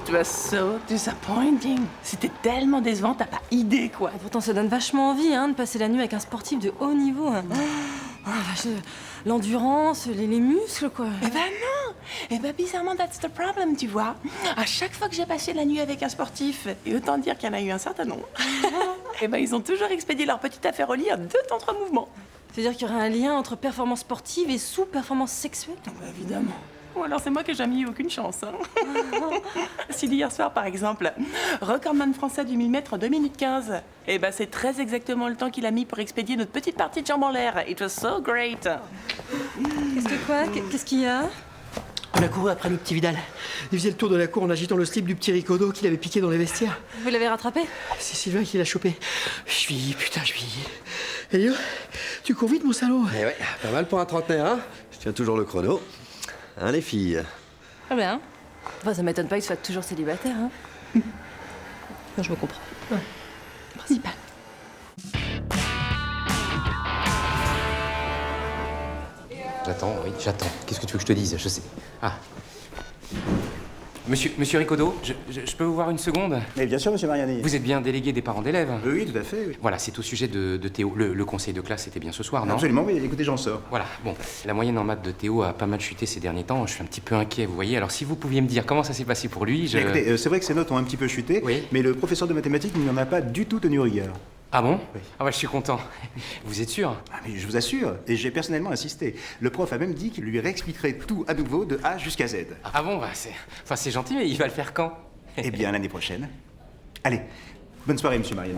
It was so disappointing. C'était tellement décevant, t'as pas idée, quoi. Pourtant, ça donne vachement envie, hein, de passer la nuit avec un sportif de haut niveau. Hein. L'endurance, les muscles, quoi. Eh ben non. Eh ben bizarrement, that's the problem, tu vois. À chaque fois que j'ai passé la nuit avec un sportif, et autant dire qu'il y en a eu un certain nombre, eh ben ils ont toujours expédié leur petite affaire au lit en 2 temps 3 mouvements. C'est-à-dire qu'il y aurait un lien entre performance sportive et sous-performance sexuelle? Bah, évidemment. Ou alors c'est moi qui n'ai jamais eu aucune chance. Hein. Si hier soir, par exemple, recordman français du 1000 mètres en 2 minutes 15, eh ben c'est très exactement le temps qu'il a mis pour expédier notre petite partie de jambes en l'air. It was so great. Qu'est-ce qu'il y a? On a couru après le petit Vidal. Il faisait le tour de la cour en agitant le slip du petit Ricodo qu'il avait piqué dans les vestiaires. Vous l'avez rattrapé? C'est Sylvain qui l'a chopé. Je suis. Elio, tu cours vite, mon salaud. Eh ouais, pas mal pour un trentenaire, hein. Je tiens toujours le chrono. Hein, les filles? Très bien. Enfin, ça m'étonne pas qu'il soit toujours célibataire, hein. Non, je me comprends. Ouais. Principal. J'attends. Qu'est-ce que tu veux que je te dise? Je sais. Ah. Monsieur Ricodo, je peux vous voir une seconde? Mais bien sûr, monsieur Mariani. Vous êtes bien délégué des parents d'élèves? Oui, tout à fait, oui. Voilà, c'est au sujet de Théo. Le conseil de classe, c'était bien ce soir, non? Absolument, oui. Écoutez, j'en sors. Voilà, bon. La moyenne en maths de Théo a pas mal chuté ces derniers temps. Je suis un petit peu inquiet, vous voyez. Alors, si vous pouviez me dire comment ça s'est passé pour lui, Mais écoutez, c'est vrai que ses notes ont un petit peu chuté, Oui. mais le professeur de mathématiques n'en a pas du tout tenu rigueur. Ah bon? Oui. Ah ouais, je suis content. Vous êtes sûr? Ah, mais je vous assure, et j'ai personnellement insisté. Le prof a même dit qu'il lui réexpliquerait tout à nouveau de A jusqu'à Z. Ah bon, bah c'est gentil, mais il va le faire quand? Eh bien, l'année prochaine. Allez, bonne soirée, monsieur Mariani.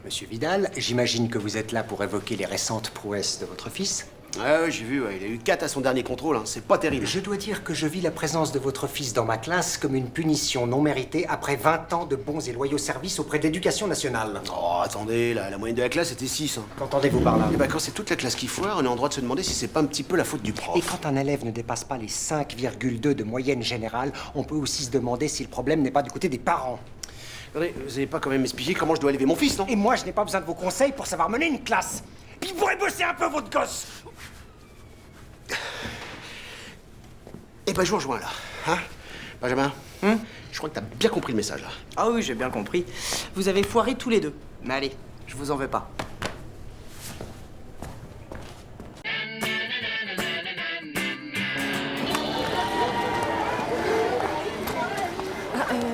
Monsieur Vidal, j'imagine que vous êtes là pour évoquer les récentes prouesses de votre fils. Ouais, j'ai vu, ouais. Il a eu 4 à son dernier contrôle, hein. C'est pas terrible. Je dois dire que je vis la présence de votre fils dans ma classe comme une punition non méritée après 20 ans de bons et loyaux services auprès de l'Éducation nationale. Oh, attendez, la moyenne de la classe était 6. Hein. Qu'entendez-vous par là? Et bah, quand c'est toute la classe qui foire, on est en droit de se demander si c'est pas un petit peu la faute du prof. Et quand un élève ne dépasse pas les 5,2 de moyenne générale, on peut aussi se demander si le problème n'est pas du côté des parents. Attendez, vous avez pas quand même expliqué comment je dois élever mon fils, non? Et moi, je n'ai pas besoin de vos conseils pour savoir mener une classe. Puis vous pourrez bosser un peu votre gosse. Eh ben, je vous rejoins, là. Hein? Benjamin? Je crois que t'as bien compris le message, là. Ah oui, j'ai bien compris. Vous avez foiré tous les deux. Mais allez, je vous en veux pas.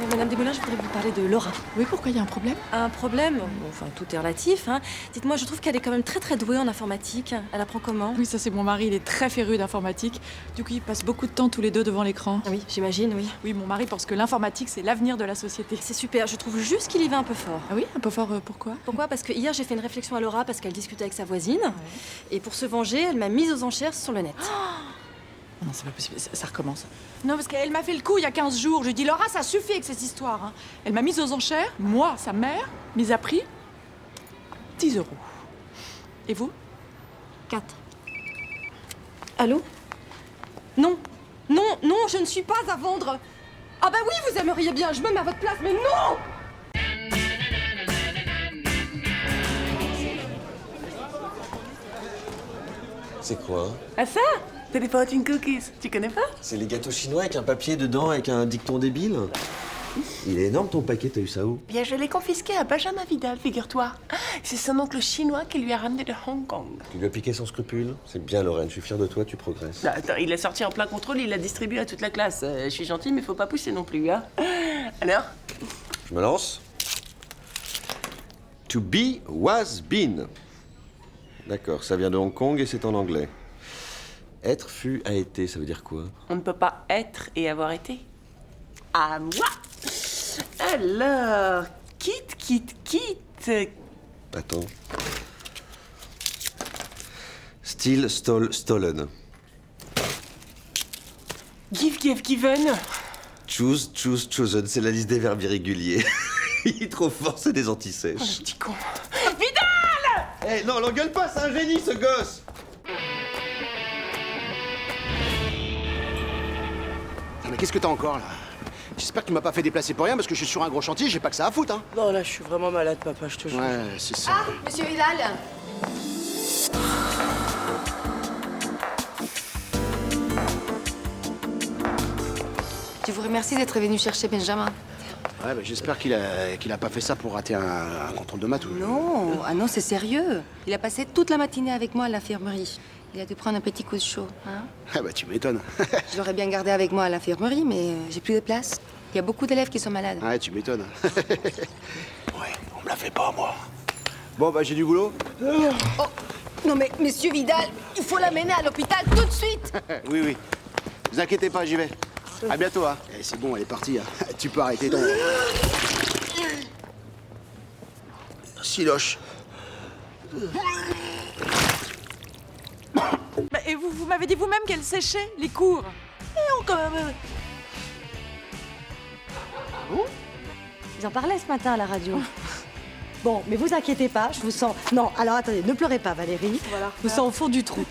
Madame Desmoulins, je voudrais vous parler de Laura. Oui, pourquoi il y a un problème? Un problème? Bon, enfin, tout est relatif, hein. Dites-moi, je trouve qu'elle est quand même très très douée en informatique. Elle apprend comment? Oui, ça c'est mon mari, il est très féru d'informatique. Du coup, ils passent beaucoup de temps tous les deux devant l'écran. Oui, j'imagine, oui. Oui, mon mari pense que l'informatique, c'est l'avenir de la société. C'est super, je trouve juste qu'il y va un peu fort. Ah oui, un peu fort, pourquoi? Pourquoi? Parce que hier, j'ai fait une réflexion à Laura parce qu'elle discutait avec sa voisine. Et pour se venger, elle m'a mise aux enchères sur le net. Non, c'est pas possible, ça recommence. Non, parce qu'elle m'a fait le coup il y a 15 jours. Je lui ai dit, Laura, ça suffit avec cette histoire. Hein. Elle m'a mise aux enchères, moi, sa mère, mise à prix 10 €. Et vous? 4. Allô? Non, je ne suis pas à vendre. Ah bah oui, vous aimeriez bien, je me mets à votre place, mais non! C'est quoi? Ah ça? C'est des fortune cookies. Tu connais pas? C'est les gâteaux chinois avec un papier dedans, avec un dicton débile. Il est énorme ton paquet, t'as eu ça où? Bien, je l'ai confisqué à Benjamin Vidal, figure-toi. C'est son oncle chinois qui lui a ramené de Hong Kong. Tu lui as piqué sans scrupule? C'est bien, Lorraine, je suis fier de toi, tu progresses. Attends, il l'a sorti en plein contrôle, il l'a distribué à toute la classe. Je suis gentil, mais faut pas pousser non plus, hein. Alors? Je me lance. To be was been. D'accord, ça vient de Hong Kong et c'est en anglais. Être fut a été, ça veut dire quoi? On ne peut pas être et avoir été. À moi! Alors, quitte. Attends. Steal, stole, stolen. Give, given. Choose, chosen, c'est la liste des verbes irréguliers. Il est trop fort, c'est des Oh, antisèches. le petit con. Vidal! Eh, non, l'engueule pas, c'est un génie, ce gosse! Ah, mais qu'est-ce que t'as encore, là? J'espère que tu m'as pas fait déplacer pour rien, parce que je suis sur un gros chantier, j'ai pas que ça à foutre, hein. Non, là, je suis vraiment malade, papa, je te jure. Ouais, c'est ça. Ah, monsieur Vidal. Je vous remercie d'être venu chercher Benjamin. Ouais, bah, j'espère qu'il a pas fait ça pour rater un contrôle de maths. Ou... Non, ah non, c'est sérieux. Il a passé toute la matinée avec moi à l'infirmerie. Il a dû prendre un petit coup de chaud. Hein? Ah bah tu m'étonnes. Je l'aurais bien gardé avec moi à l'infirmerie, mais j'ai plus de place. Il y a beaucoup d'élèves qui sont malades. Ouais, tu m'étonnes. Ouais, on me la fait pas, moi. Bon, bah j'ai du boulot. Oh, non mais, monsieur Vidal, il faut l'amener à l'hôpital tout de suite. Oui, oui. Vous inquiétez pas, j'y vais. À bientôt, hein. Eh, c'est bon, elle est partie. Hein. Tu peux arrêter ton... Siloche. Bah, et vous m'avez dit vous-même qu'elle séchait les cours. Et encore... Ils en parlaient ce matin à la radio. Bon, mais vous inquiétez pas, je vous sens... Non, alors attendez, ne pleurez pas Valérie. Voilà. Je vous sens au fond du trou.